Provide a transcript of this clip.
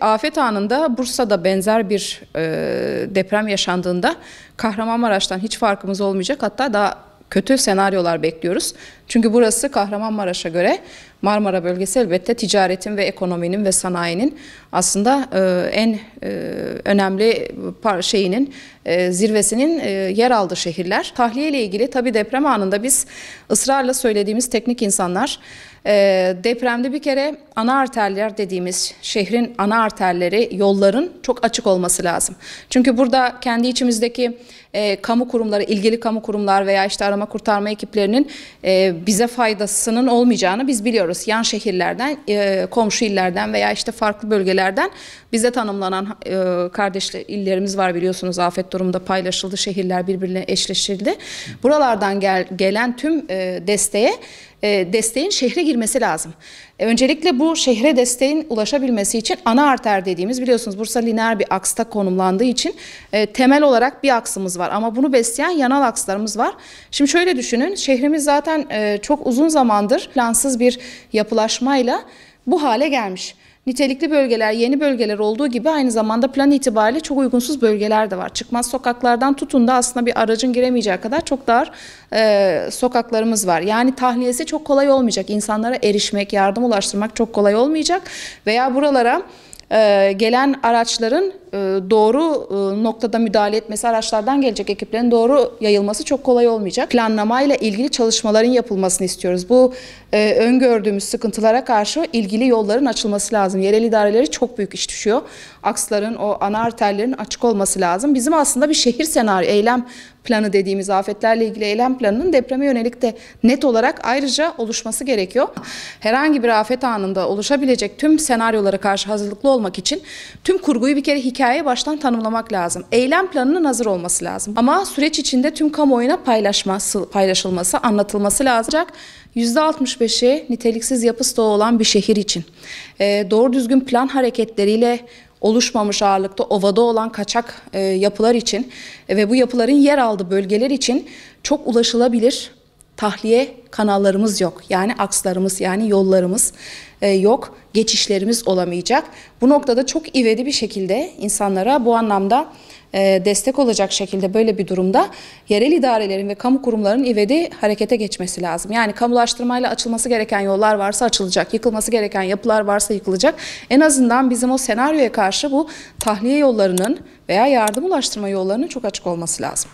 Afet anında Bursa'da benzer bir deprem yaşandığında Kahramanmaraş'tan hiç farkımız olmayacak. Hatta daha kötü senaryolar bekliyoruz. Çünkü burası Kahramanmaraş'a göre Marmara bölgesi elbette ticaretin ve ekonominin ve sanayinin aslında en önemli zirvesinin yer aldığı şehirler. Tahliye ile ilgili tabii deprem anında biz ısrarla söylediğimiz teknik insanlar depremde bir kere ana arterler dediğimiz şehrin ana arterleri, yolların çok açık olması lazım. Çünkü burada kendi içimizdeki kamu kurumları, ilgili kamu kurumlar veya işte arama kurtarma ekiplerinin bize faydasının olmayacağını biz biliyoruz. Yan şehirlerden, komşu illerden veya işte farklı bölgelerden bize tanımlanan kardeş illerimiz var, biliyorsunuz. Afet durumunda paylaşıldı, şehirler birbirine eşleştirildi. Buralardan gelen tüm desteğin şehre girmesi lazım. Öncelikle bu şehre desteğin ulaşabilmesi için ana arter dediğimiz, biliyorsunuz Bursa lineer bir aksta konumlandığı için temel olarak bir aksımız var. Ama bunu besleyen yanal akslarımız var. Şimdi şöyle düşünün, şehrimiz zaten çok uzun zamandır plansız bir yapılaşmayla bu hale gelmiş. Nitelikli bölgeler, yeni bölgeler olduğu gibi aynı zamanda plan itibariyle çok uygunsuz bölgeler de var. Çıkmaz sokaklardan tutun da aslında bir aracın giremeyeceği kadar çok dar sokaklarımız var. Yani tahliyesi çok kolay olmayacak. İnsanlara erişmek, yardım ulaştırmak çok kolay olmayacak. Veya buralara gelen araçların doğru noktada müdahale etmesi, araçlardan gelecek ekiplerin doğru yayılması çok kolay olmayacak. Planlamayla ilgili çalışmaların yapılmasını istiyoruz. Bu öngördüğümüz sıkıntılara karşı ilgili yolların açılması lazım. Yerel idareleri çok büyük iş düşüyor. Aksların, o ana arterlerin açık olması lazım. Bizim aslında bir şehir senaryo, eylem planı dediğimiz afetlerle ilgili eylem planının depreme yönelik de net olarak ayrıca oluşması gerekiyor. Herhangi bir afet anında oluşabilecek tüm senaryolara karşı hazırlıklı olmak için tüm kurguyu bir kere hikayeye baştan tanımlamak lazım. Eylem planının hazır olması lazım. Ama süreç içinde tüm kamuoyuna paylaşılması, anlatılması lazım. %65'i niteliksiz yapı stoğu olan bir şehir için doğru düzgün plan hareketleriyle oluşmamış, ağırlıkta ovada olan kaçak yapılar için ve bu yapıların yer aldığı bölgeler için çok ulaşılabilir tahliye kanallarımız yok. Yani akslarımız, yani yollarımız yok, geçişlerimiz olamayacak. Bu noktada çok ivedi bir şekilde insanlara bu anlamda destek olacak şekilde böyle bir durumda yerel idarelerin ve kamu kurumlarının ivedi harekete geçmesi lazım. Yani kamulaştırmayla açılması gereken yollar varsa açılacak, yıkılması gereken yapılar varsa yıkılacak. En azından bizim o senaryoya karşı bu tahliye yollarının veya yardım ulaştırma yollarının çok açık olması lazım.